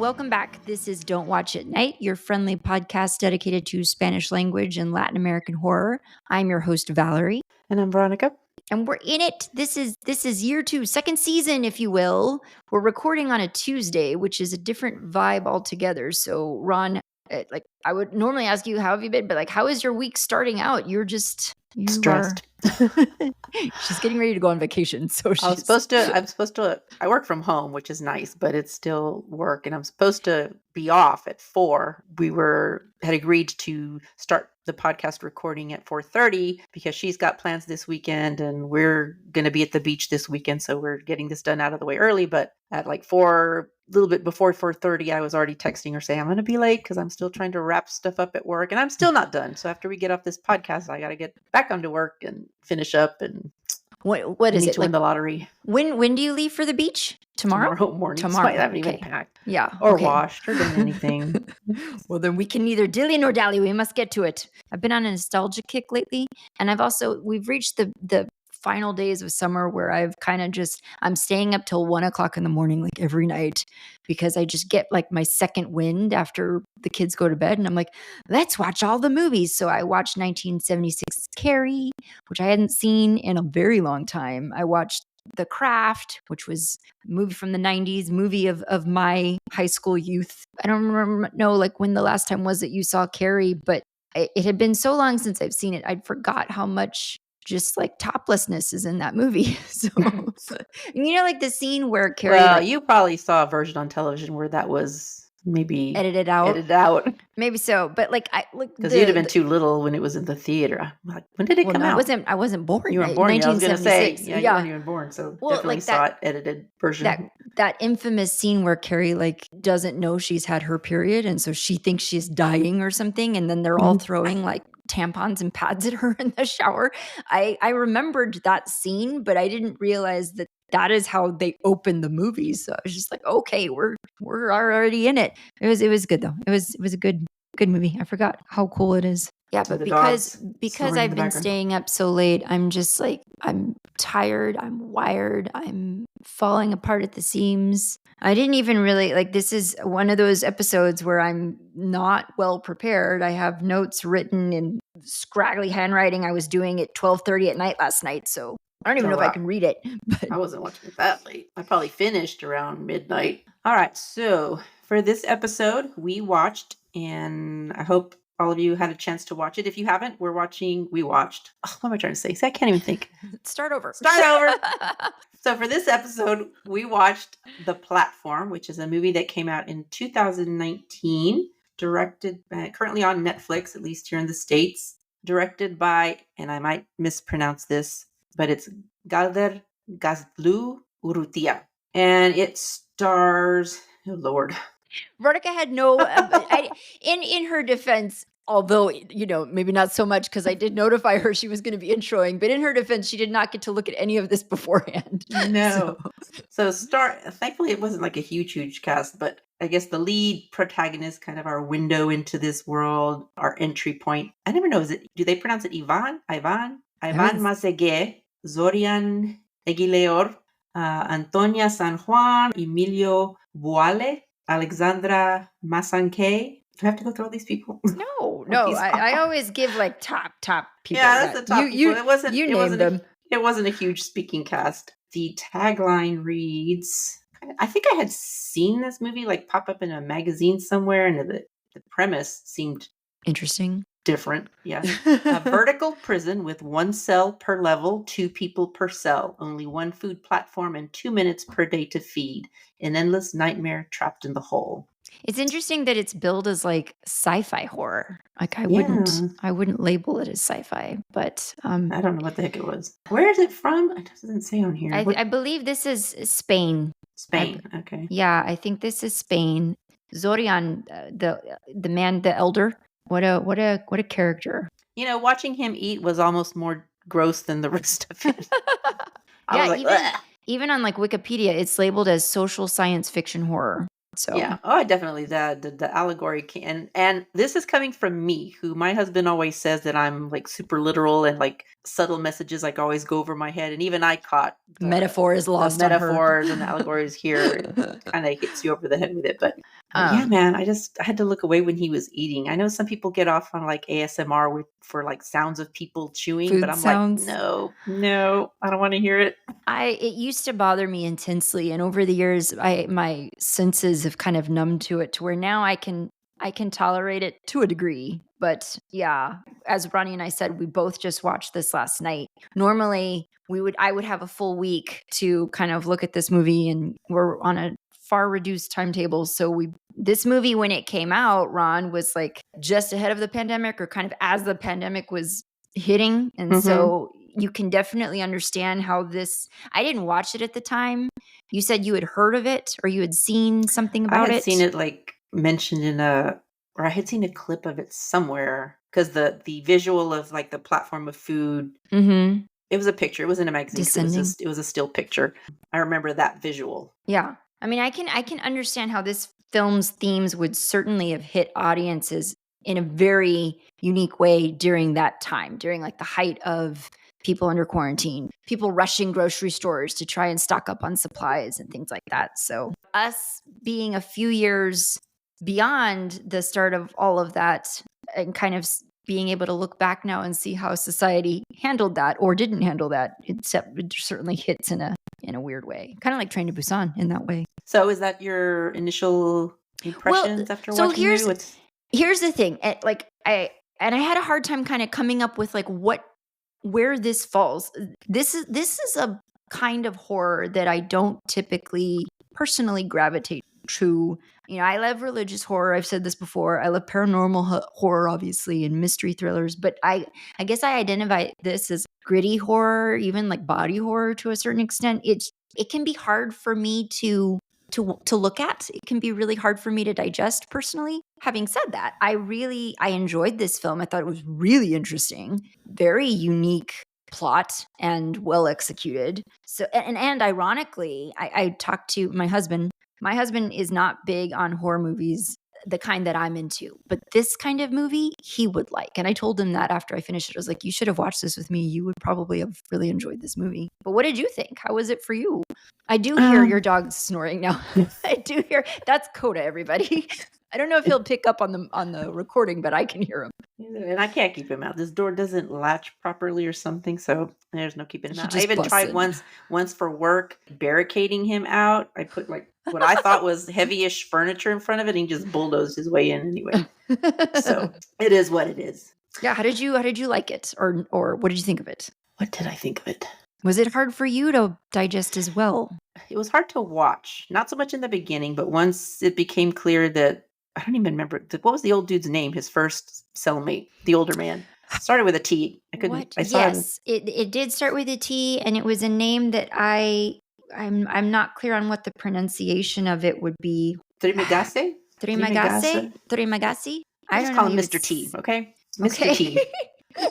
welcome back. This is Don't Watch at Night, your friendly podcast dedicated to Spanish language and Latin American horror. I'm your host, Valerie. And I'm Veronica. And we're in it. This is year 2, second season, if you will. We're recording on a Tuesday, which is a different vibe altogether. So, Ron, I would normally ask you, how have you been? But how is your week starting out? You stressed. She's getting ready to go on vacation. So I'm supposed to, I work from home, which is nice, but it's still work. And I'm supposed to be off at 4. We had agreed to start the podcast recording at 4:30 because she's got plans this weekend and we're going to be at the beach this weekend. So we're getting this done out of the way early, but at 4, a little bit before 4:30, I was already texting her saying I'm going to be late because I'm still trying to wrap stuff up at work and I'm still not done. So after we get off this podcast, I got to get back onto work and finish up and what is it? To win the lottery. When do you leave for the beach? Tomorrow morning. Tomorrow. So I haven't even packed. Yeah. Or washed or done anything. Well, then we can neither dilly nor dally. We must get to it. I've been on a nostalgia kick lately, and we've reached the final days of summer where I've kind of I'm staying up till 1:00 in the morning, every night, because I just get my second wind after the kids go to bed. And I'm like, let's watch all the movies. So I watched 1976's Carrie, which I hadn't seen in a very long time. I watched The Craft, which was a movie from the 90s, movie of my high school youth. I don't know when the last time was that you saw Carrie, but it had been so long since I've seen it. I'd forgot how much just toplessness is in that movie. So, the scene where Carrie. Well, you probably saw a version on television where that was maybe edited out. Maybe so, but because you'd have been too little when it was in the theater. When did it come out? I wasn't born. You weren't born. I was going to say, you weren't even born. So definitely saw it edited version. That infamous scene where Carrie doesn't know she's had her period, and so she thinks she's dying or something, and then they're all throwing tampons and pads at her in the shower. I remembered that scene, but I didn't realize that is how they open the movie. So I was just okay, we're already in it. It was good though. It was a good movie. I forgot how cool it is. Yeah, but because I've been staying up so late, I'm just I'm tired, I'm wired, I'm falling apart at the seams. I didn't even really this is one of those episodes where I'm not well prepared. I have notes written in scraggly handwriting I was doing at 12:30 at night last night, so I don't even know if I can read it. But I wasn't watching it that late. I probably finished around midnight. All right, so for this episode, we watched, and I hope all of you had a chance to watch it. If you haven't, we watched. Oh, what am I trying to say? I can't even think. Start over. So for this episode, we watched The Platform, which is a movie that came out in 2019, directed by, currently on Netflix, at least here in the States, directed by, and I might mispronounce this, but it's Galder Gazlu Urrutia. And it stars, oh Lord. Veronica had no, in her defense, although, maybe not so much because I did notify her she was going to be introing, but in her defense, she did not get to look at any of this beforehand. No. So thankfully it wasn't a huge cast, but I guess the lead protagonist, kind of our window into this world, our entry point. I never know, do they pronounce it Ivan Mazegue, Zorian Eguileor, Antonia San Juan, Emilio Boale, Alexandra Masanque. Do I have to go through all these people? No. I always give top people. Yeah, that's the top people. It wasn't a huge speaking cast. The tagline reads, I think I had seen this movie pop up in a magazine somewhere, and the premise seemed interesting. Different, yes. A vertical prison with 1 cell per level, 2 people per cell, only 1 food platform, and 2 minutes per day to feed. An endless nightmare trapped in the hole. It's interesting that it's billed as sci-fi horror. I wouldn't label it as sci-fi, but I don't know what the heck it was. Where is it from? It doesn't say on here. I believe this is Spain. Spain, okay. Yeah, I think this is Spain. Zorian, the man, the elder. What a character. Watching him eat was almost more gross than the rest of it. Even on Wikipedia, it's labeled as social science fiction horror. So yeah, definitely the allegory and this is coming from me, who my husband always says that I'm super literal and subtle messages always go over my head, and even I caught metaphor is lost. The metaphors and the allegories here. It kind of hits you over the head with it, but But yeah, man, I had to look away when he was eating. I know some people get off on like ASMR for like sounds of people chewing, but Food I'm like, sounds. no, no, I don't want to hear it. It used to bother me intensely, and over the years, my senses have kind of numbed to it to where now I can tolerate it to a degree. But yeah, as Ronnie and I said, we both just watched this last night. Normally, I would have a full week to kind of look at this movie, and we're on a far reduced timetable. So this movie, when it came out, Ron, was like just ahead of the pandemic or kind of as the pandemic was hitting. And Hmm. so you can definitely understand how this, I didn't watch it at the time. You said you had heard of it or you had seen something I about had seen it. it like mentioned or I had seen a clip of it somewhere because the visual of like the platform of food, Mhm. it was a picture. It wasn't a magazine because Descending. it was a still picture. I remember that visual. Yeah. I mean, I can understand how this film's themes would certainly have hit audiences in a very unique way during that time, during like the height of people under quarantine, people rushing grocery stores to try and stock up on supplies and things like that. So, us being a few years beyond the start of all of that and kind of being able to look back now and see how society handled that or didn't handle that, it certainly hits in a weird way. Kind of like Train to Busan in that way. So is that your initial Well, impressions after so watching the movie? here's What's here's the thing. I had a hard time kind of coming up with like where this falls. This is a kind of horror that I don't typically personally gravitate to. I love religious horror. I've said this before. I love paranormal horror, obviously, and mystery thrillers. But I guess I identify this as gritty horror, even like body horror to a certain extent. It can be hard for me to look at. It can be really hard for me to digest personally. Having said that, I enjoyed this film. I thought it was really interesting, very unique plot and well executed. So and ironically, I talked to my husband. My husband is not big on horror movies, the kind that I'm into, but this kind of movie he would like. And I told him that after I finished it. I was like, you should have watched this with me. You would probably have really enjoyed this movie. But what did you think? How was it for you? I do hear your um dog snoring now. I do hear that's Coda, everybody. I don't know if he'll pick up on the recording, but I can hear him. and I can't keep him out. This door doesn't latch properly or something, so there's no keeping him He out. I just even busts tried in. once for work barricading him out. I put like what I thought was heavyish furniture in front of it, and he just bulldozed his way in anyway. So it is what it is. Yeah, how did you like it? Or what did you think of it? What did I think of it? Was it hard for you to digest as well? It was hard to watch. Not so much in the beginning, but once it became clear that I don't even remember what was the old dude's name, his first cellmate, the older man. Started with a T. What? I saw him Yes, it did start with a T, and it was a name that I'm not clear on what the pronunciation of it would be. Trimegase? Trimagase? Trimegase? Trimagasi? We'll I just don't know call how him you would Mr. T, okay? Mr. Okay. T.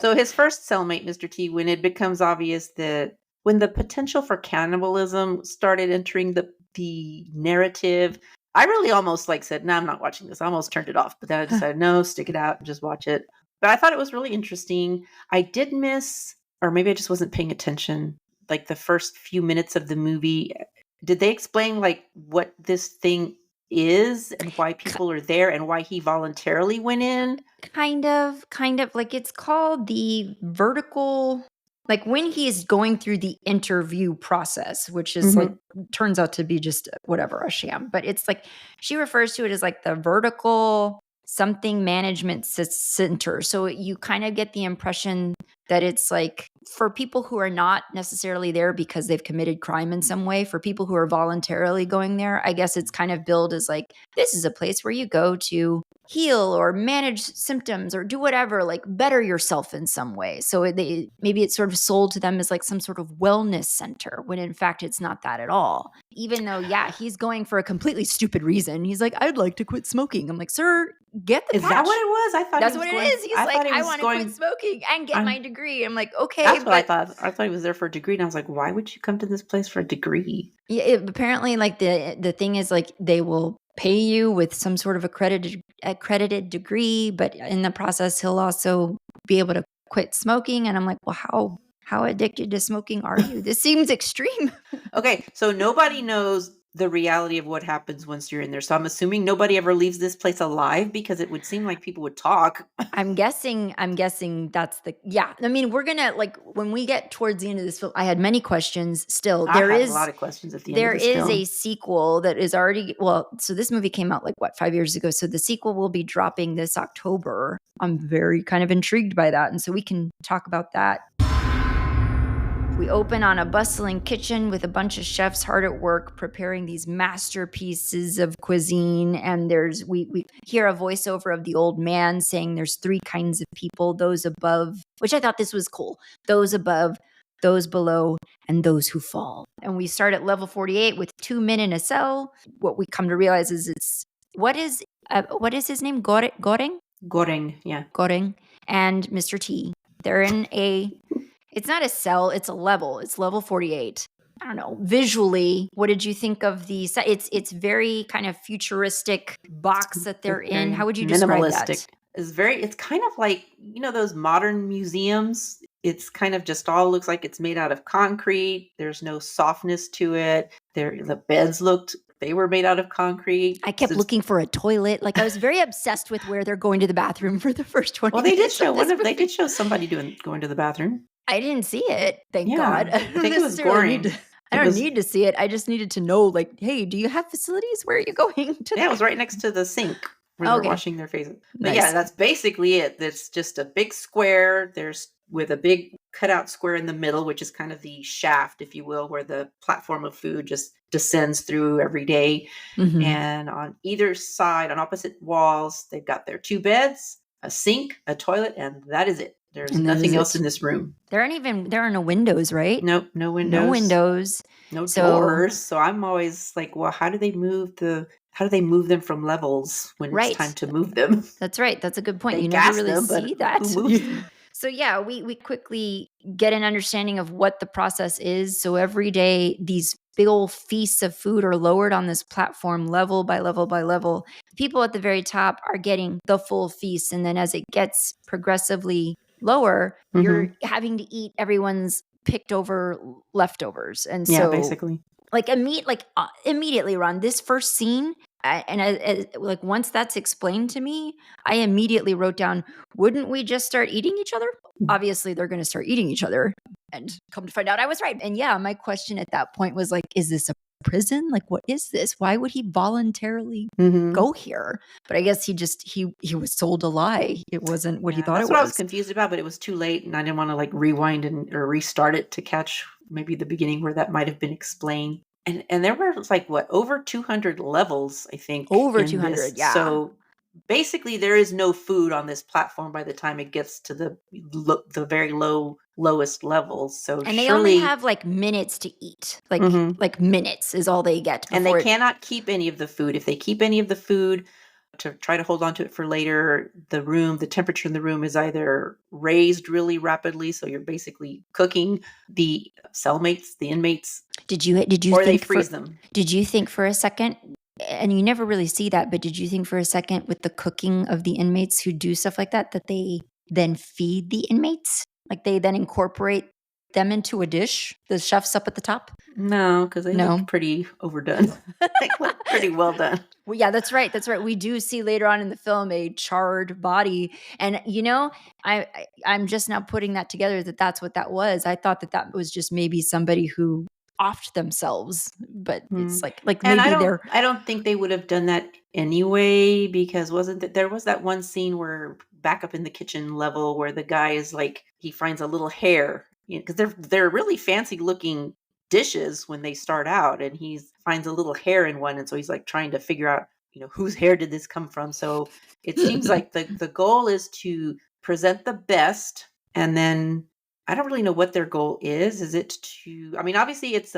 So his first cellmate, Mr. T, when it becomes obvious that when the potential for cannibalism started entering the narrative, I really almost like said, "No, I'm not watching this." I almost turned it off, but then I decided, "No, stick it out and just watch it." But I thought it was really interesting. I did miss, or maybe I just wasn't paying attention, like the first few minutes of the movie. Did they explain like what this thing is and why people are there and why he voluntarily went in? Kind of like it's called the vertical, like when he's going through the interview process, which is like Mhm. turns out to be just whatever, a sham, but it's like she refers to it as like the vertical something management center. So you kind of get the impression that it's like for people who are not necessarily there because they've committed crime in some way, for people who are voluntarily going there, I guess it's kind of billed as like this is a place where you go to heal or manage symptoms or do whatever, like better yourself in some way. So maybe it's sort of sold to them as like some sort of wellness center when in fact it's not that at all. Even though, yeah, he's going for a completely stupid reason. He's like, I'd like to quit smoking. I'm like, sir, get the Is that what patch. it was? I thought he That's was what it going is. He's I like, thought he I was want to quit going smoking and get I my degree. I'm like, okay, that's what I but thought. I thought he was there for a degree, and I was like, "Why would you come to this place for a degree?" yeah, apparently, like the thing is, like they will pay you with some sort of accredited degree, but in the process, he'll also be able to quit smoking. And I'm like, well, how addicted to smoking are you? This seems extreme. Okay, so nobody knows the reality of what happens once you're in there. So I'm assuming nobody ever leaves this place alive because it would seem like people would talk. I'm guessing that's the yeah. I mean, we're gonna like when we get towards the end of this film, I had many questions still. I have a lot of questions at the end of There this is film. a sequel that is already well, so this movie came out like what, 5 years ago. So the sequel will be dropping this October. I'm very kind of intrigued by that. And so we can talk about that. We open on a bustling kitchen with a bunch of chefs hard at work preparing these masterpieces of cuisine. And we hear a voiceover of the old man saying there's three kinds of people: those above, which I thought this was cool, those above, those below, and those who fall. And we start at level 48 with 2 men in a cell. What we come to realize is what is his name? Goreng? Goreng, yeah. Goreng and Mr. T. They're in it's not a cell, it's a level. It's level 48. I don't know. Visually, what did you think of it's very kind of futuristic box that they're in. How would you describe that? It's kind of like, those modern museums. It's kind of just all looks like it's made out of concrete. There's no softness to it. The beds they were made out of concrete. I kept looking for a toilet. Like I was very obsessed with where they're going to the bathroom for the first 20 Well, they did minutes show of this they did movie. show somebody going to the bathroom. I didn't see it, thank Yeah, God. I think it was gory. I don't need to see it. I just needed to know, like, hey, do you have facilities? Where are you going to? Yeah, it was right next to the sink where they're washing their faces. But yeah, Nice. that's basically it. It's just a big square. There's with a big cutout square in the middle, which is kind of the shaft, if you will, where the platform of food just descends through every day. Mhm. And on either side, on opposite walls, they've got their two beds, a sink, a toilet, and that is it. There's And that nothing is else it. in this room. There are no windows, right? Nope, no windows. No windows. No So- doors. So I'm always like, well, how do they move them from levels when Right. it's time to move them? That's right. That's a good point. They You never gas really them, but see that. who moves them? So yeah, we quickly get an understanding of what the process is. So every day, these big old feasts of food are lowered on this platform level by level by level. People at the very top are getting the full feast. And then as it gets progressively lower, you're having to eat everyone's picked over leftovers. And Yeah, so basically. immediately, Ron, this first scene, like once that's explained to me, I immediately wrote down, wouldn't we just start eating each other? Obviously, they're going to start eating each other. And come to find out, I was right. And yeah, my question at that point was like, is this a prison? Like, what is this? Why would he voluntarily go here? But I guess he was told a lie. It wasn't what he thought it was. That's what I was confused about, but it was too late, and I didn't want to like rewind or restart it to catch maybe the beginning where that might have been explained. And there were like over 200 levels, I think. Over 200, yeah. So basically, there is no food on this platform by the time it gets to the very lowest levels. So and they only have like minutes to eat, like minutes is all they get. And they cannot keep any of the food. If they keep any of the food to try to hold on to it for later, the temperature in the room is either raised really rapidly, so you're basically cooking the cellmates, the inmates. Did you or they freeze them? Did you think for a second, and you never really see that, but did you think for a second with the cooking of the inmates who do stuff like that they then feed the inmates? Like they then incorporate them into a dish, the chefs up at the top? No, because they look pretty overdone. They look pretty well done. Well, yeah, that's right. That's right. We do see later on in the film a charred body. And, I'm just now putting that together that's what that was. I thought that was just maybe somebody who offed themselves, but it's like maybe and I don't think they would have done that anyway, because there was that one scene where back up in the kitchen level where the guy is like, he finds a little hair, because they're really fancy looking dishes when they start out, and he finds a little hair in one, and so he's like trying to figure out whose hair did this come from. So it seems like the goal is to present the best, and then I don't really know what their goal is. Is it obviously it's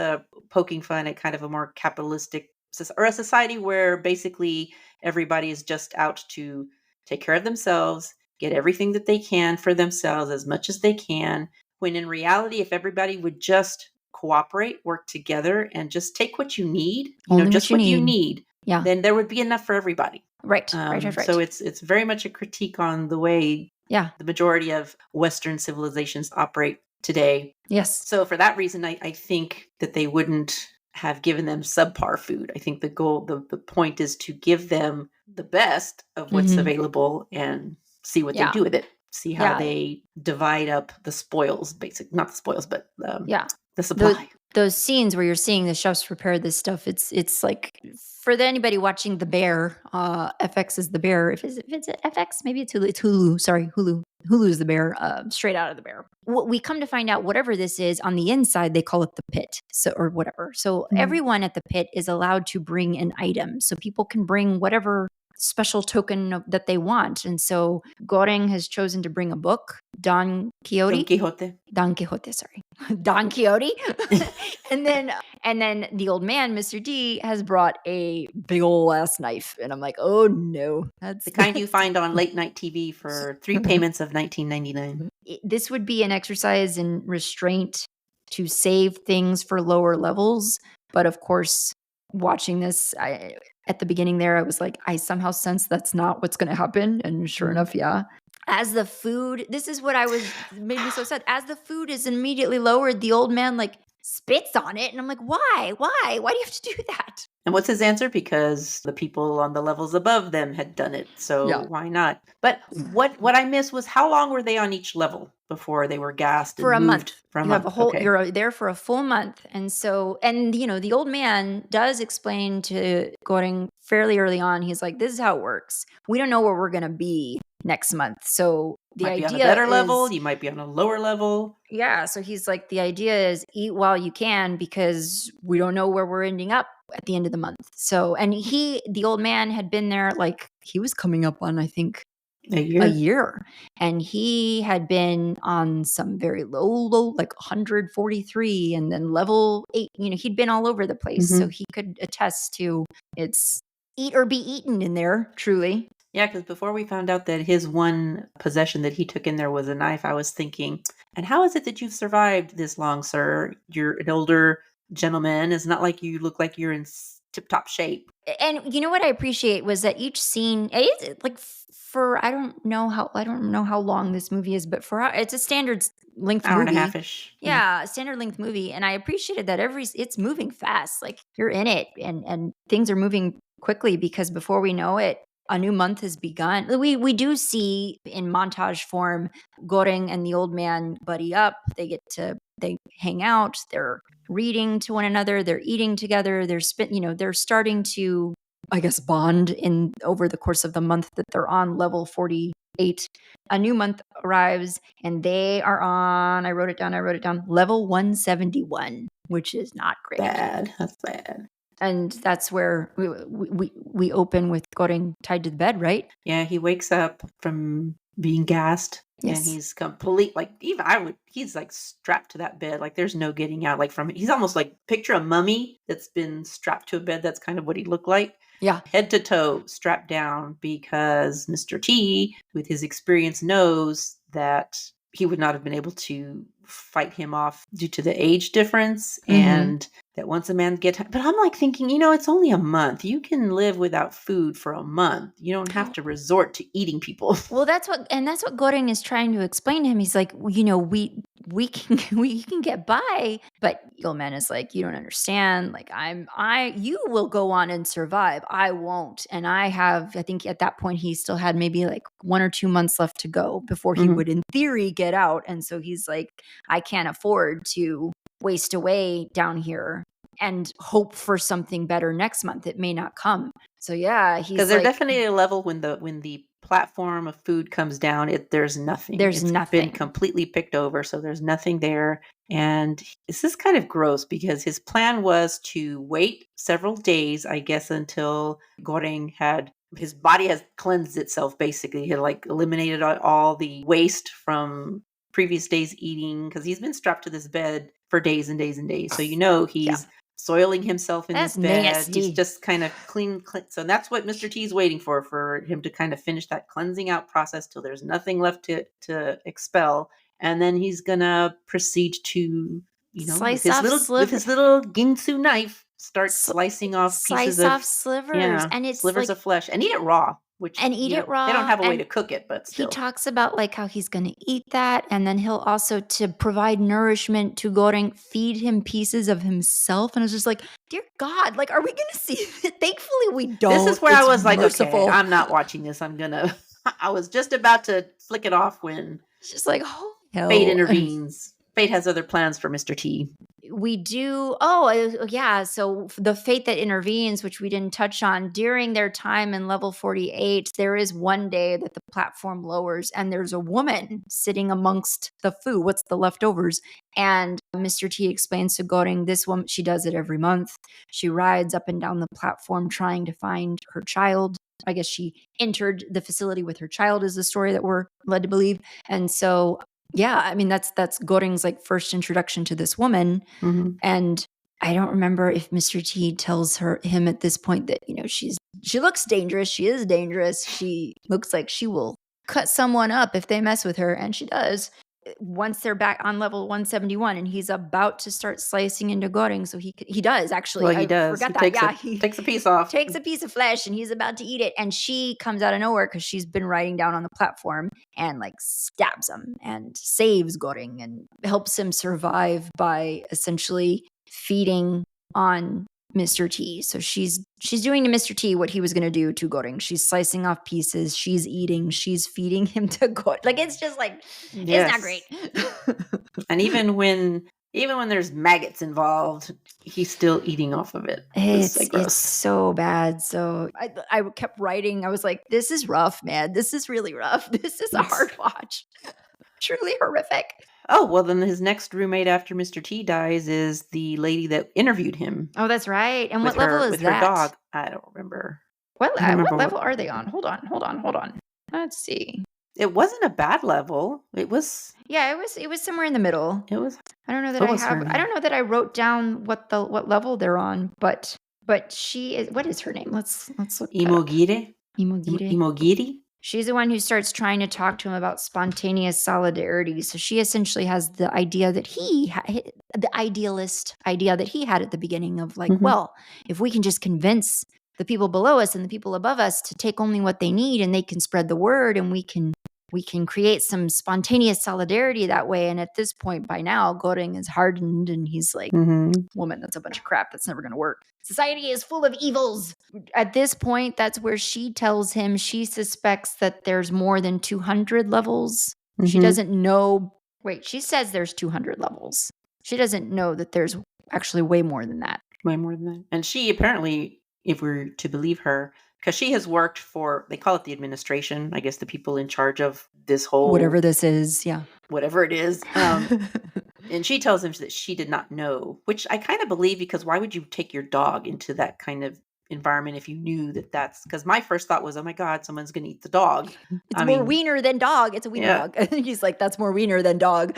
poking fun at kind of a more capitalistic or a society where basically everybody is just out to take care of themselves, get everything that they can for themselves as much as they can, when in reality, if everybody would just cooperate, work together, and just take what you need, just what you need, then there would be enough for everybody. Right. Right. So it's very much a critique on the way the majority of Western civilizations operate today. Yes. So for that reason, I think that they wouldn't have given them subpar food. I think the goal, the point is to give them the best of what's Mhm. available and see what they Yeah. do with it. See how Yeah. they divide up the spoils, not the spoils, but Yeah. the Tho supply. those scenes where you're seeing the chefs prepare this stuff, it's like for anybody watching The Bear, FX is The Bear. If it's FX, maybe it's Hulu, sorry, Hulu. Hulu's The Bear, straight out of The Bear. What we come to find out, whatever this is, on the inside, they call it the pit, so or whatever. So Mhm. everyone at the pit is allowed to bring an item. So people can bring whatever special token that they want. And so Goreng has chosen to bring a book, Don Don Quixote. Quixote. Don Quixote, sorry. Don Quixote. and then the old man, Mr. D, has brought a big ol' ass knife. And I'm like, oh no, The that's kind you find on late night TV for 3 payments of 19.99. this would be an exercise in restraint to save things for lower levels. But of course, watching this, at the beginning there, I was like, I somehow sense that's not what's going to happen. And sure Mhm. enough, yeah. As the food, this is what made me so sad. As the food is immediately lowered, the old man like spits on it. And I'm like, why? Why? Why do you have to do that? And what's his answer? Because the people on the levels above them had done it, so Yeah. why not? But what I missed was how long were they on each level before they were gassed For and a moved month. for a You have a month? whole Okay. you're there for a full month, and so the old man does explain to Goring fairly early on, he's like, "This is how it works. We don't know where we're gonna be next month, so the Might be on a idea better level, is." you might be on a lower level. Yeah, so he's like, "The idea is eat while you can because we don't know where we're ending up at the end of the month." So and the old man had been there, like, he was coming up on, I think, A a year. year, and he had been on some very low, like 143 and then level 8, he'd been all over the place, so Mhm. he could attest to it's eat or be eaten in there, truly. Yeah, because before we found out that his one possession that he took in there was a knife, I was thinking, "And how is it that you've survived this long, sir? You're an older gentleman. It's not like you look like you're in tip-top shape." And you know what I appreciate was that each scene it's like for I don't know how long this movie is, but it's a standard length Hour and a movie. half-ish. Yeah. Yeah, standard length movie, and I appreciated that it's moving fast. Like you're in it, and things are moving quickly because before we know it, a new month has begun. We do see in montage form Goring and the old man buddy up. They hang out. They're reading to one another, they're eating together, they're starting to, I guess, bond in over the course of the month that they're on level 48. A new month arrives and they are on, I wrote it down, level 171, which is not great. Bad. That's bad. And that's where we open with getting tied to the bed, right? Yeah, he wakes up from being gassed and Yes. he's complete like even I would he's like strapped to that bed. Like there's no getting out. Like from he's almost like picture a mummy that's been strapped to a bed. That's kind of what he looked like. Yeah. Head to toe strapped down because Mr. T, with his experience, knows that he would not have been able to fight him off due to the age difference Mhm. and that once a man but I'm like thinking, it's only a month. You can live without food for a month. You don't have to resort to eating people. Well, that's what Goring is trying to explain to him. He's like, "Well, we can we can get by," but Gilman is like, "You don't understand. Like you will go on and survive. I won't." And I think at that point he still had maybe like 1 or 2 months left to go before he Mhm. would in theory get out. And so he's like, "I can't afford to waste away down here and hope for something better next month. It may not come." So yeah, Because he's they're like, definitely a level when the platform of food comes down, there's nothing. "There's It's been nothing." completely picked over, so there's nothing there. And this is kind of gross because his plan was to wait several days, I guess, until Goring had his body has cleansed itself basically. He had like eliminated all the waste from previous days eating because he's been strapped to this bed for days and days and days. So Yeah. he's soiling himself in this That's bed. He's nasty. just kind of clean. So that's what Mr. T is waiting for him to kind of finish that cleansing out process till there's nothing left to expel. And then he's gonna proceed to, with Slice his off little ginsu knife, start slicing off pieces slice of off slivers, yeah, and it's slivers like of flesh and eat it raw. which, and eat it they don't raw, have a way and to cook it, but he still. talks about, like, how he's gonna eat that, and then he'll also to provide nourishment to Goreng, feed him pieces of himself, and I was just like, "Dear God, like, are we gonna see it?" Thankfully, we This don't. is where I It's was like, "Okay, merciful. I'm not watching this. I'm gonna" I was just about to flick it off when It's just like, "Holy fate hell." intervenes. Fate has other plans for Mr. T. We do yeah, so the fate that intervenes, which we didn't touch on, during their time in level 48, there is one day that the platform lowers and there's a woman sitting amongst the food, what's the leftovers, and Mr. T explains to Goring, this woman, she does it every month. She rides up and down the platform trying to find her child. I guess she entered the facility with her child is the story that we're led to believe. And so yeah, I mean that's Goring's like first introduction to this woman, Mhm. and I don't remember if Mr. T tells him at this point that, she looks dangerous. She is dangerous. She looks like she will cut someone up if they mess with her. And she does. Once they're back on level 171 and he's about to start slicing into Goring. So he does Well, actually. he I does. He forgot that. Yeah. He takes a piece off. takes a piece of flesh and he's about to eat it. And she comes out of nowhere because she's been riding down on the platform and like stabs him and saves Goring and helps him survive by essentially feeding on Mr. T. So she's doing to Mr. T what he was going to do to Goring. She's slicing off pieces, she's eating, she's feeding him to Goring. Like it's just like it's not great. Yes. And even when there's maggots involved, he's still eating off of it. It's like It's gross. so bad. So I kept writing. I was like, this is rough, man. This is really rough. This is a hard watch. Truly horrific. Oh, well, then his next roommate after Mr. T dies is the lady that interviewed him Oh, that's right. And with what level is with her that? dog. I don't remember. What I don't what remember level are they on? Hold on. Let's see. It wasn't a bad level. Yeah, it was somewhere in the middle. It was I don't know that what I was her have. I name? don't know that I wrote down what level they're on, but she is. What is her name? Let's look that up. Imogiri? Imogiri. Imogiri? She's the one who starts trying to talk to him about spontaneous solidarity. So she essentially has the idea that the idealist idea that he had at the beginning of like, Mhm. well, if we can just convince the people below us and the people above us to take only what they need and they can spread the word and we can create some spontaneous solidarity that way. And at this point by now, Goring is hardened and he's like, Mhm. woman, that's a bunch of crap. That's never going to work. Society is full of evils. At this point, that's where she tells him she suspects that there's more than 200 levels. She Mhm. doesn't know. Wait, she says there's 200 levels. She doesn't know that there's actually way more than that. Way more than that. And she apparently, if we're to believe her, because she has worked for, they call it the administration, I guess the people in charge of this whole Whatever this is, yeah. whatever it is. And she tells him that she did not know, which I kind of believe, because why would you take your dog into that kind of environment if you knew that that's, because my first thought was, oh my God, someone's going to eat the dog. It's more wiener than dog. It's a wiener Yeah. dog. He's like, that's more wiener than dog.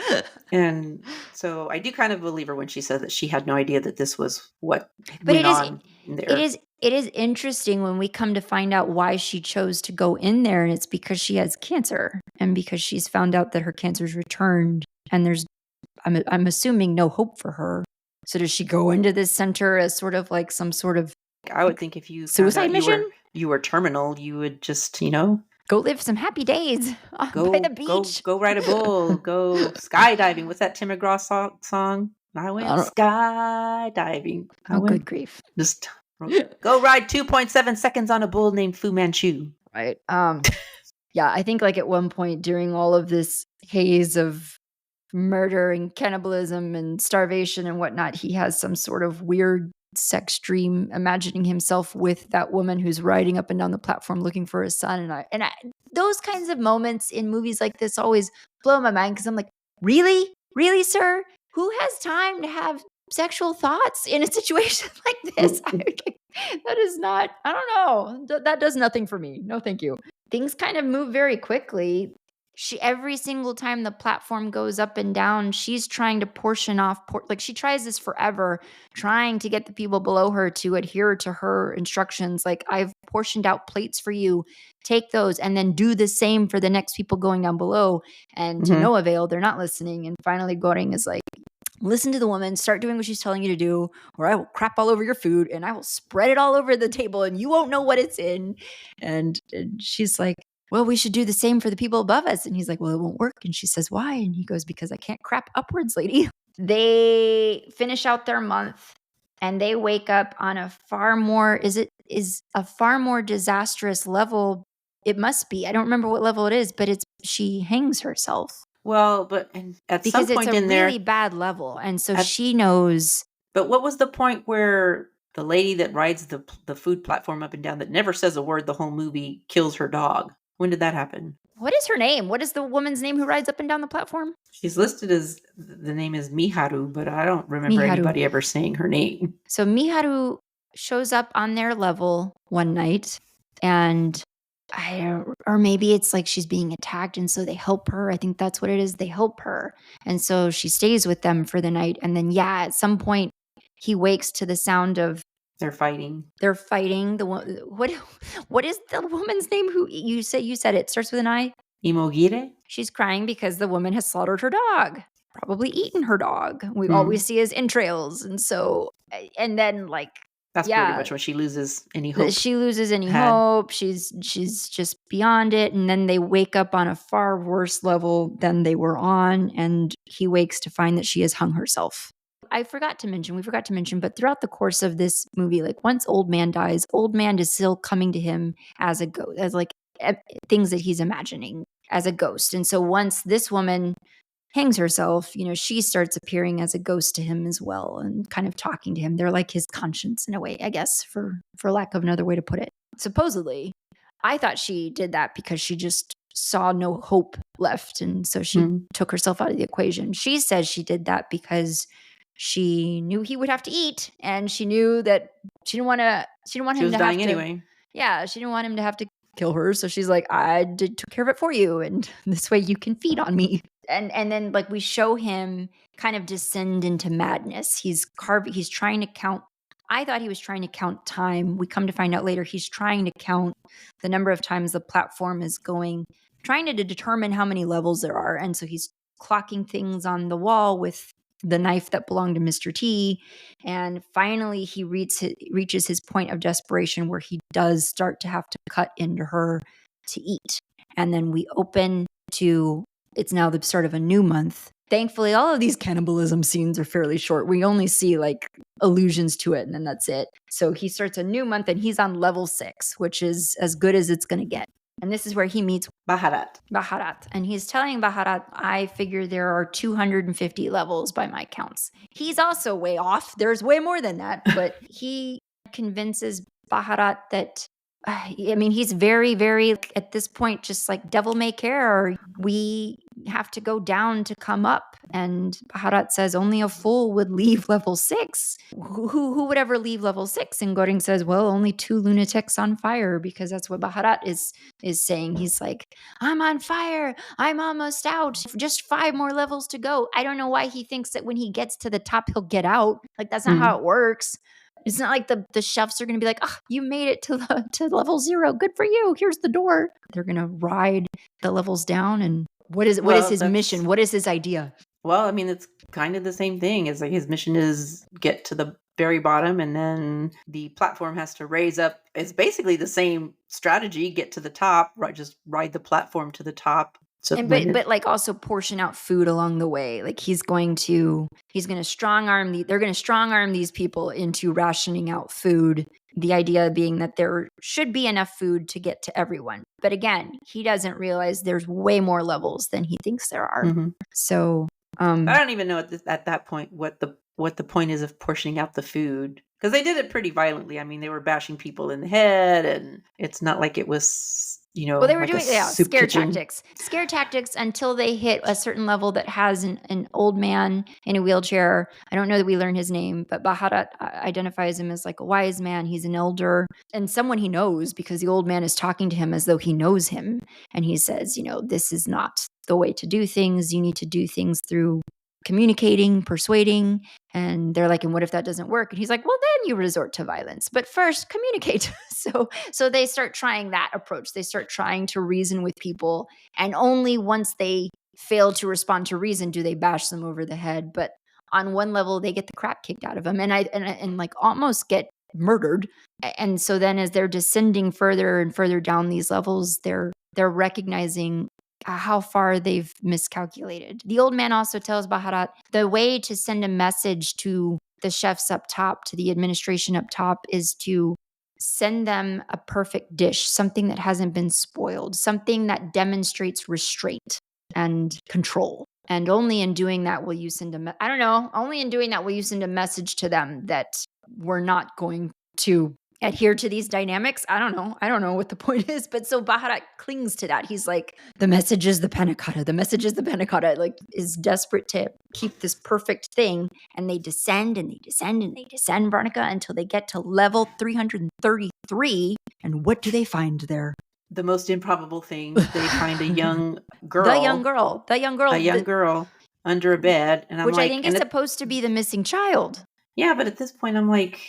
And so I do kind of believe her when she says that she had no idea that this was what But went on in there. it is interesting when we come to find out why she chose to go in there, and it's because she has cancer and because she's found out that her cancer's returned and there's I'm assuming no hope for her. So does she go into this center as sort of like some sort of I would think if you found suicide out mission? you were terminal, you would just, Go live some happy days by the beach. Go ride a bull, go skydiving. What's that Tim McGraw song? I went skydiving. Good grief. Just go ride 2.7 seconds on a bull named Fu Manchu. Right. Yeah, I think like at one point during all of this haze of murder and cannibalism and starvation and whatnot, he has some sort of weird sex dream, imagining himself with that woman who's riding up and down the platform looking for his son. And I those kinds of moments in movies like this always blow my mind because I'm like, really, sir? Who has time to have sexual thoughts in a situation like this? That is not. I don't know. That does nothing for me. No, thank you. Things kind of move very quickly. Every single time the platform goes up and down, she's trying to portion off, like she tries this forever, trying to get the people below her to adhere to her instructions. Like, I've portioned out plates for you, take those, and then do the same for the next people going down below. And to no avail, they're not listening. And finally, Goring is like, listen to the woman, start doing what she's telling you to do, or I will crap all over your food and I will spread it all over the table and you won't know what it's in. And she's like, well, we should do the same for the people above us. And he's like, well, it won't work. And she says, why? And he goes, because I can't crap upwards, lady. They finish out their month and they wake up on a far more, is a far more disastrous level. It must be. I don't remember what level it is, but she hangs herself. Well, but and at some Because it's point a in really there, bad level. And so she knows. but what was the point where the lady that rides the food platform up and down that never says a word the whole movie kills her dog? When did that happen? What is her name? What is the woman's name who rides up and down the platform? She's listed as, the name is Miharu, but I don't remember anybody ever saying her name. So Miharu shows up on their level one night and or maybe it's like she's being attacked and so they help her. I think that's what it is. They help her. And so she stays with them for the night. And then, at some point he wakes to the sound of They're fighting. What is the woman's name who you said it starts with an I? Imogire? She's crying because the woman has slaughtered her dog, probably eaten her dog. We always see his entrails. And so, and then that's pretty much when she loses any hope. She loses any hope. She's just beyond it. And then they wake up on a far worse level than they were on. And he wakes to find that she has hung herself. We forgot to mention, but throughout the course of this movie, once Old Man dies, Old Man is still coming to him as a ghost, as things that he's imagining as a ghost. And so once this woman hangs herself, she starts appearing as a ghost to him as well and kind of talking to him. They're like his conscience in a way, I guess, for lack of another way to put it. Supposedly, I thought she did that because she just saw no hope left. And so she took herself out of the equation. She says she did that because she knew he would have to eat and she knew that she didn't want him to have to anyway. Yeah, she didn't want him to have to kill her. So she's like, took care of it for you. And this way you can feed on me. And then we show him kind of descend into madness. He's trying to count. I thought he was trying to count time. We come to find out later he's trying to count the number of times the platform is going, trying to determine how many levels there are. And so he's clocking things on the wall with the knife that belonged to Mr. T. And finally he reaches his point of desperation where he does start to have to cut into her to eat. And then we open to, it's now the start of a new month. Thankfully, all of these cannibalism scenes are fairly short. We only see allusions to it and then that's it. So he starts a new month and he's on level 6, which is as good as it's going to get. And this is where he meets Baharat. And he's telling Baharat, I figure there are 250 levels by my counts. He's also way off. There's way more than that. But he convinces Baharat that, he's very, very, at this point, just devil may care. We have to go down to come up. And Baharat says only a fool would leave level 6. Who would ever leave level 6? And Goring says, well, only 2 lunatics on fire, because that's what Baharat is saying. He's like, I'm on fire. I'm almost out. Just 5 more levels to go. I don't know why he thinks that when he gets to the top, he'll get out. That's not how it works. It's not like the chefs are going to be like, oh, you made it to level 0. Good for you. Here's the door. They're going to ride the levels down. And what is his mission? What is his idea? Well, it's kind of the same thing. It's his mission is get to the very bottom and then the platform has to raise up. It's basically the same strategy, get to the top, right? Just ride the platform to the top. So but also portion out food along the way. He's going to strong arm they're going to strong arm these people into rationing out food. The idea being that there should be enough food to get to everyone. But again, he doesn't realize there's way more levels than he thinks there are. Mm-hmm. So I don't even know at that point what the point is of portioning out the food, because they did it pretty violently. They were bashing people in the head, and it's not like it was. Well, they were doing scare tactics until they hit a certain level that has an old man in a wheelchair. I don't know that we learn his name, but Baharat identifies him as a wise man. He's an elder and someone he knows, because the old man is talking to him as though he knows him. And he says, this is not the way to do things. You need to do things through communicating, persuading. And they're like, and what if that doesn't work? And he's like, well, then you resort to violence, but first communicate. So they start trying that approach. They start trying to reason with people. And only once they fail to respond to reason do they bash them over the head. But on one level, they get the crap kicked out of them and like almost get murdered. And so then as they're descending further and further down these levels, they're recognizing how far they've miscalculated. The old man also tells Baharat the way to send a message to the chefs up top, to the administration up top, is to send them a perfect dish, something that hasn't been spoiled, something that demonstrates restraint and control. And only in doing that will you send only in doing that will you send a message to them that we're not going to adhere to these dynamics. I don't know what the point is, but so Baharat clings to that. He's like, the message is the panna cotta. The message is the panna cotta, like is desperate to keep this perfect thing. And they descend and they descend and they descend, Veronica, until they get to level 333. And what do they find there? The most improbable thing. They find a young girl. A young girl under a bed. And I'm which like, I think is supposed to be the missing child. Yeah, but at this point, I'm like,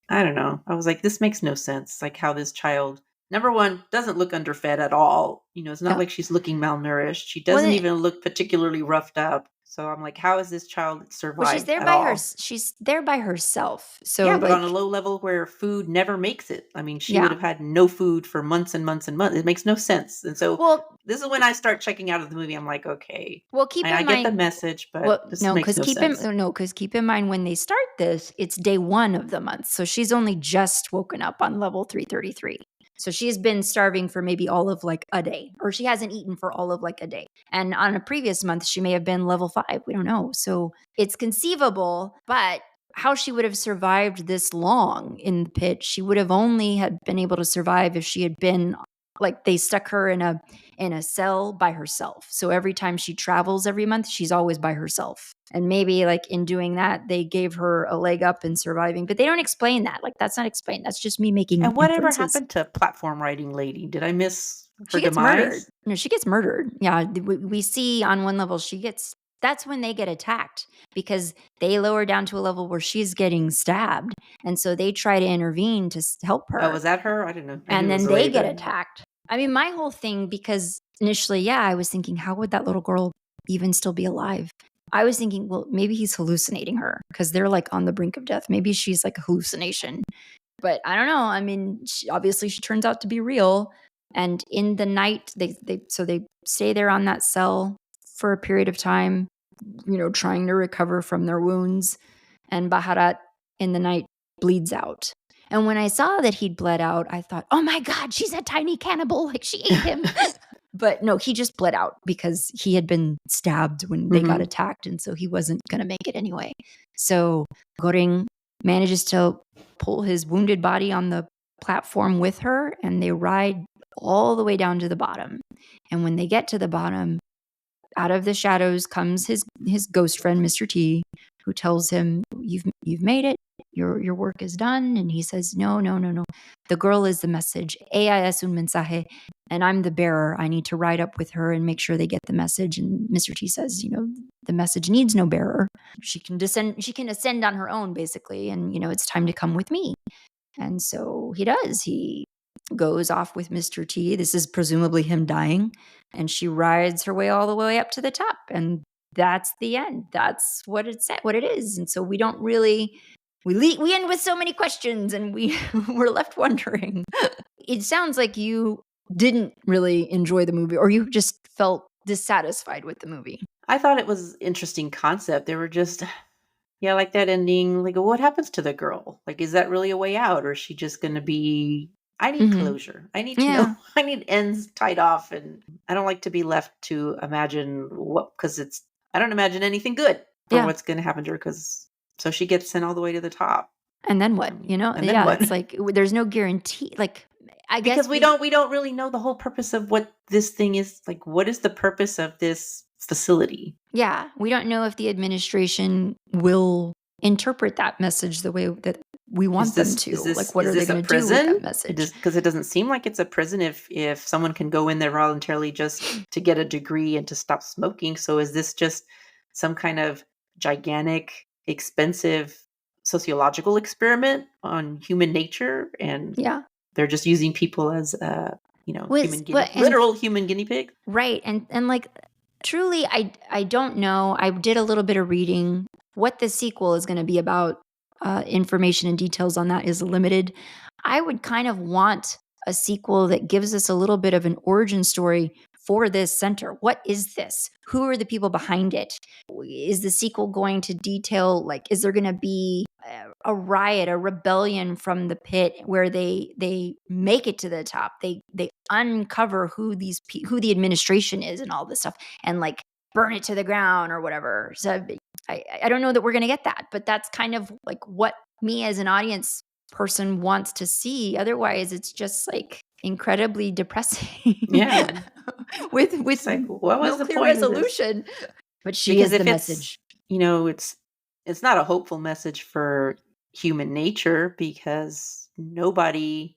I don't know. I was like, this makes no sense. Like how this child, number one, doesn't look underfed at all. It's not like she's looking malnourished. She doesn't even look particularly roughed up. So I'm like, how is this child survived? Well, she's there by she's there by herself. So yeah, but on a low level where food never makes it. I mean, she would have had no food for months and months and months. It makes no sense. And so this is when I start checking out of the movie. I'm like, okay. Well, keep in mind, I get the message, but this makes no sense. Because keep in mind when they start this, it's day 1 of the month. So she's only just woken up on level 333. So she's been starving for maybe all of like a day, or she hasn't eaten for all of like a day. And on a previous month, she may have been level 5. We don't know. So it's conceivable, but how she would have survived this long in the pit, she would have only had been able to survive if she had been like they stuck her in a cell by herself. So every time she travels every month, she's always by herself. And maybe like in doing that, they gave her a leg up in surviving, but they don't explain that. Like that's not explained. That's just me making And whatever happened to platform riding lady? Did I miss her demise? Murdered. No, she gets murdered. Yeah, we see on one level that's when they get attacked because they lower down to a level where she's getting stabbed. And so they try to intervene to help her. Oh, was that her? I didn't know. And then they get attacked. I mean, my whole thing, because initially, I was thinking, how would that little girl even still be alive? I was thinking, well, maybe he's hallucinating her because they're like on the brink of death. Maybe she's like a hallucination. But I don't know. I mean, obviously she turns out to be real. And in the night, they stay there on that cell for a period of time, trying to recover from their wounds. And Baharat in the night bleeds out. And when I saw that he'd bled out, I thought, oh my God, she's a tiny cannibal. Like she ate him. But no, he just bled out because he had been stabbed when they got attacked. And so he wasn't going to make it anyway. So Goring manages to pull his wounded body on the platform with her, and they ride all the way down to the bottom. And when they get to the bottom, out of the shadows comes his ghost friend, Mr. T, who tells him, you've made it. Your work is done. And he says, no. The girl is the message. Ella es un mensaje. And I'm the bearer. I need to ride up with her and make sure they get the message. And Mr. T says, the message needs no bearer. She can ascend on her own, basically. And, it's time to come with me. And so he does. He goes off with Mr. T. This is presumably him dying. And she rides her way all the way up to the top. And that's the end. That's what it is. And so we don't really, we end with so many questions and we're left wondering. It sounds like you didn't really enjoy the movie, or you just felt dissatisfied with the movie. I thought it was interesting concept. They were just, like that ending, like what happens to the girl? Like, is that really a way out? Or is she just going to be, I need closure. I need to know, I need ends tied off. And I don't like to be left to imagine because I don't imagine anything good for what's going to happen to her. So she gets sent all the way to the top. And then what? And then what? It's like, there's no guarantee. Like, I guess because we don't really know the whole purpose of what this thing is. Like, what is the purpose of this facility? Yeah. We don't know if the administration will interpret that message the way that we want them to. Like, what are they going to do with that message? Because it doesn't seem like it's a prison if someone can go in there voluntarily just to get a degree and to stop smoking. So is this just some kind of gigantic, expensive sociological experiment on human nature? And they're just using people as literal human guinea pig. Right. And like, Truly, I don't know. I did a little bit of reading. What the sequel is gonna be about, information and details on that is limited. I would kind of want a sequel that gives us a little bit of an origin story for this center. What is this? Who are the people behind it? Is the sequel going to detail, like, is there gonna be a riot, a rebellion from the pit where they make it to the top? They uncover who the administration is and all this stuff and, like, burn it to the ground or whatever. So I don't know that we're gonna get that, but that's kind of like what me as an audience person wants to see. Otherwise, it's just, like, incredibly depressing Yeah. with It's like, what was no the clear point of this? resolution. But she Because is the if it's, message. it's not a hopeful message for human nature because nobody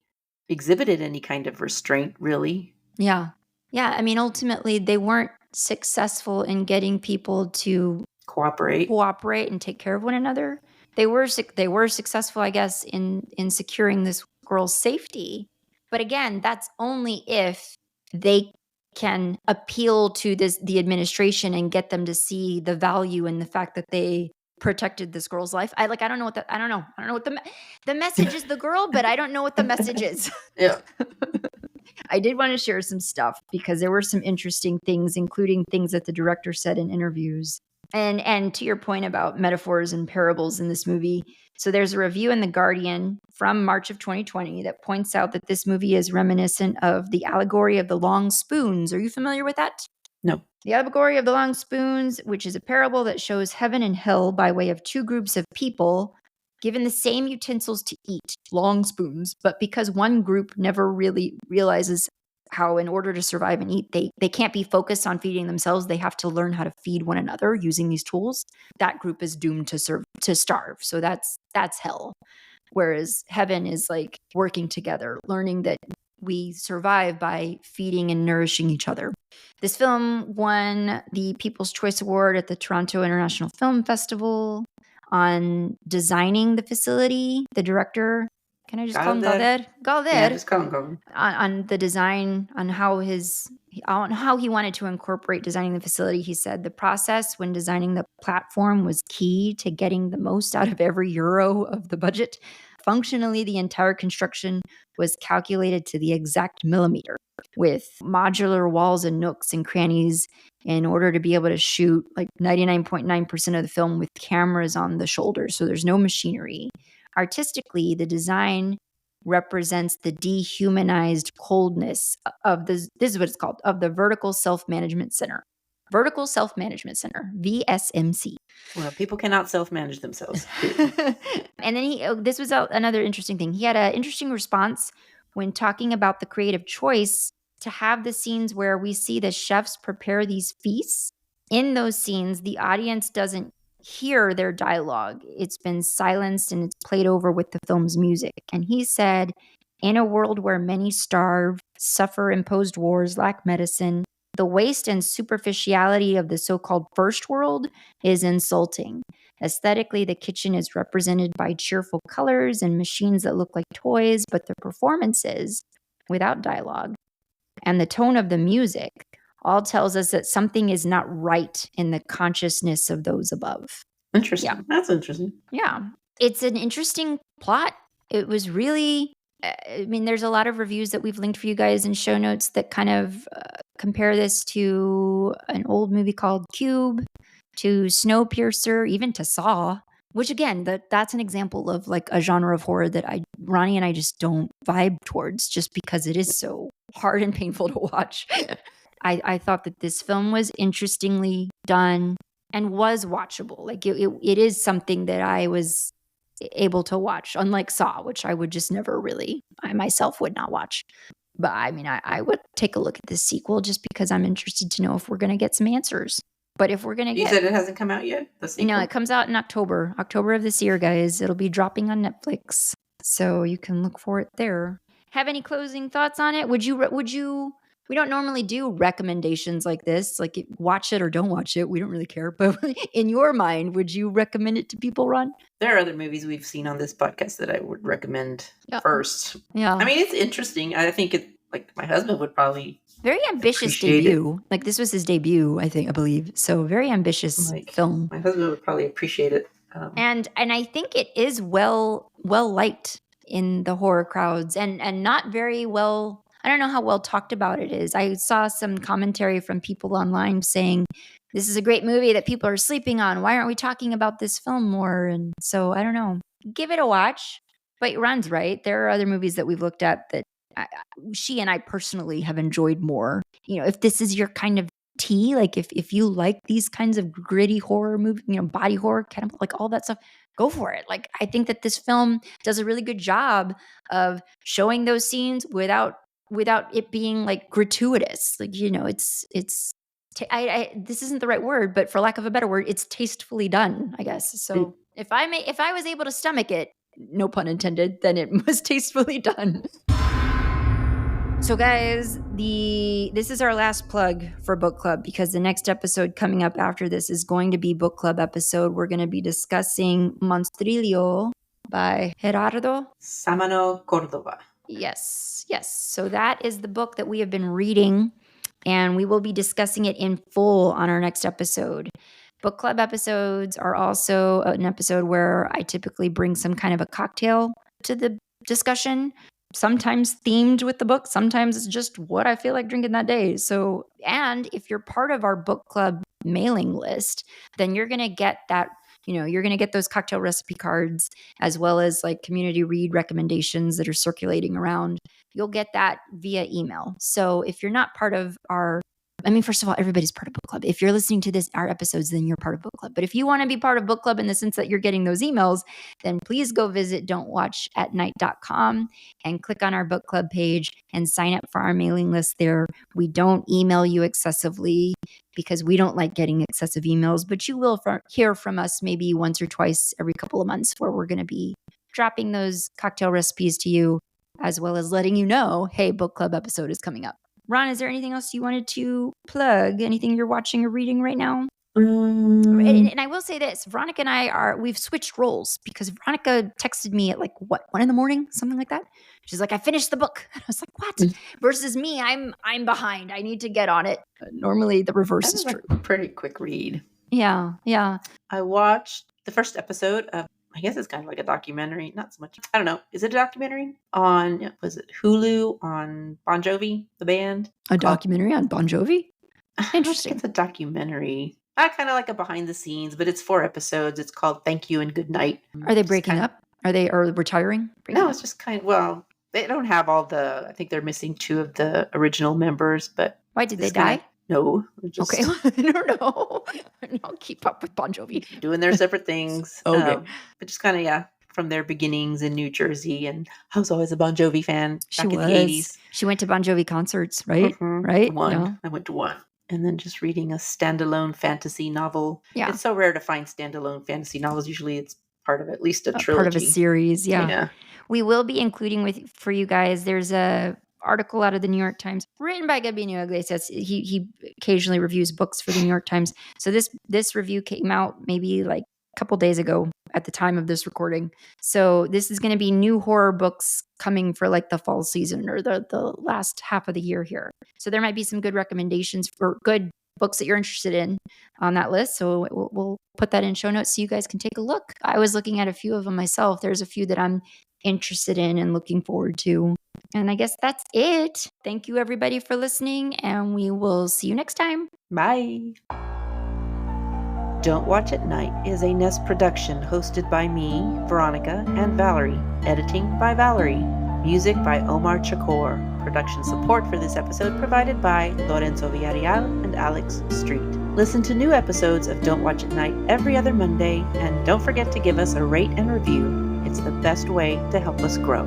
exhibited any kind of restraint, really. Yeah. Yeah, I mean, ultimately, they weren't successful in getting people to Cooperate. cooperate and take care of one another. They were successful, I guess, in securing this girl's safety. But again, that's only if they can appeal to the administration and get them to see the value in the fact that they protected this girl's life. I don't know what I don't know. I don't know what the message is the girl, but I don't know what the message is. Yeah. I did want to share some stuff because there were some interesting things, including things that the director said in interviews. And to your point about metaphors and parables in this movie, so there's a review in The Guardian from March of 2020 that points out that this movie is reminiscent of the allegory of the long spoons. Are you familiar with that? No. The allegory of the long spoons, which is a parable that shows heaven and hell by way of two groups of people given the same utensils to eat, long spoons, but because one group never really realizes how in order to survive and eat, they can't be focused on feeding themselves. They have to learn how to feed one another using these tools. That group is doomed to starve. So that's hell. Whereas heaven is like working together, learning that we survive by feeding and nourishing each other. This film won the People's Choice Award at the Toronto International Film Festival on designing the facility. The director, can I just call him Calder. Galder? Yeah, Galder, just call him Calder. on the design, on how he wanted to incorporate designing the facility. He said the process when designing the platform was key to getting the most out of every euro of the budget. Functionally, the entire construction was calculated to the exact millimeter with modular walls and nooks and crannies in order to be able to shoot like 99.9% of the film with cameras on the shoulders. So there's no machinery. Artistically, the design represents the dehumanized coldness of this is what it's called, of the Vertical Self-Management Center. Vertical Self-Management Center, VSMC. Well, people cannot self-manage themselves. And then this was another interesting thing. He had an interesting response when talking about the creative choice to have the scenes where we see the chefs prepare these feasts. In those scenes, the audience doesn't hear their dialogue. It's been silenced and it's played over with the film's music. And he said, in a world where many starve, suffer imposed wars, lack medicine, the waste and superficiality of the so-called first world is insulting. Aesthetically, the kitchen is represented by cheerful colors and machines that look like toys, but the performances, without dialogue, and the tone of the music all tells us that something is not right in the consciousness of those above. Interesting. Yeah. That's interesting. Yeah. It's an interesting plot. It was really, I mean, there's a lot of reviews that we've linked for you guys in show notes that kind of compare this to an old movie called Cube, to Snowpiercer, even to Saw, which again, that's an example of like a genre of horror that Ronnie and I just don't vibe towards just because it is so hard and painful to watch. I thought that this film was interestingly done and was watchable. Like it is something that I was able to watch, unlike Saw, which I would just never really, I myself would not watch. But I mean, I would take a look at this sequel just because I'm interested to know if we're going to get some answers. But if we're going to You said it hasn't come out yet? The sequel? it comes out in October of this year, guys. It'll be dropping on Netflix. So you can look for it there. Have any closing thoughts on it? Would you, we don't normally do recommendations like this, like watch it or don't watch it. We don't really care. But in your mind, would you recommend it to people, Ron? There are other movies we've seen on this podcast that I would recommend first. Yeah. I mean, it's interesting. I think like my husband would probably Very ambitious appreciate it. debut. Like this was his debut, I believe. So very ambitious film. My husband would probably appreciate it. And I think it is well liked in the horror crowds and not very well. I don't know how well talked about it is. I saw some commentary from people online saying this is a great movie that people are sleeping on. Why aren't we talking about this film more? And so I don't know. Give it a watch. But Ron's right. There are other movies that we've looked at that she and I personally have enjoyed more. You know, if this is your kind of tea, like if you like these kinds of gritty horror movie, you know, body horror, kind of like all that stuff, go for it. Like I think that this film does a really good job of showing those scenes without it being like gratuitous. Like, you know, it's this isn't the right word, but for lack of a better word, it's tastefully done, I guess. So if I was able to stomach it, no pun intended, then it was tastefully done. So guys, this is our last plug for book club because the next episode coming up after this is going to be book club episode. We're going to be discussing Monstrillo by Gerardo Samano Cordova. Yes. So that is the book that we have been reading, and we will be discussing it in full on our next episode. Book club episodes are also an episode where I typically bring some kind of a cocktail to the discussion. Sometimes themed with the book, sometimes it's just what I feel like drinking that day. So, and if you're part of our book club mailing list, then you're going to get that, you know, you're going to get those cocktail recipe cards as well as like community read recommendations that are circulating around. You'll get that via email. So if you're not part of first of all, everybody's part of book club. If you're listening to our episodes, then you're part of book club. But if you want to be part of book club in the sense that you're getting those emails, then please go visit don'twatchatnight.com and click on our book club page and sign up for our mailing list there. We don't email you excessively because we don't like getting excessive emails, but you will hear from us maybe once or twice every couple of months where we're going to be dropping those cocktail recipes to you, as well as letting you know, hey, book club episode is coming up. Ron, is there anything else you wanted to plug? Anything you're watching or reading right now? And I will say this, Veronica and I we've switched roles because Veronica texted me at 1 a.m, something like that. She's like, I finished the book. And I was like, what? Versus me, I'm behind. I need to get on it. Normally the reverse is true. A pretty quick read. Yeah. I watched the first episode of, I guess it's kind of like a documentary, not so much. I don't know. Is it a documentary on, was it Hulu on Bon Jovi, the band? A documentary on Bon Jovi? Interesting. I don't think it's a documentary. I kind of like a behind the scenes, but it's 4 episodes. It's called Thank You and Good Night. Are they breaking up? Are they retiring? No, it's just they don't have I think they're missing 2 of the original members, but. Why did they die? No. Okay. I don't know. I'll keep up with Bon Jovi. Doing their separate things. Okay. But just kind of, from their beginnings in New Jersey. And I was always a Bon Jovi fan back in the 80s. She went to Bon Jovi concerts, right? Mm-hmm. Right? One. Yeah. I went to one. And then just reading a standalone fantasy novel. Yeah. It's so rare to find standalone fantasy novels. Usually it's part of at least a trilogy. Part of a series, yeah. We will be including for you guys, there's a article out of the New York Times written by Gabino Iglesias. He occasionally reviews books for the New York Times. So this review came out maybe a couple days ago at the time of this recording. So this is going to be new horror books coming for the fall season or the last half of the year here. So there might be some good recommendations for good books that you're interested in on that list. So we'll put that in show notes so you guys can take a look. I was looking at a few of them myself. There's a few that I'm interested in and looking forward to. And I guess that's it. Thank you everybody for listening, and we will see you next time. Bye. Don't Watch at Night is a Nest production hosted by me, Veronica, and Valerie. Editing by Valerie. Music by Omar Chakor. Production support for this episode provided by Lorenzo Villarreal and Alex Street. Listen to new episodes of Don't Watch at Night every other Monday, and don't forget to give us a rate and review. It's the best way to help us grow.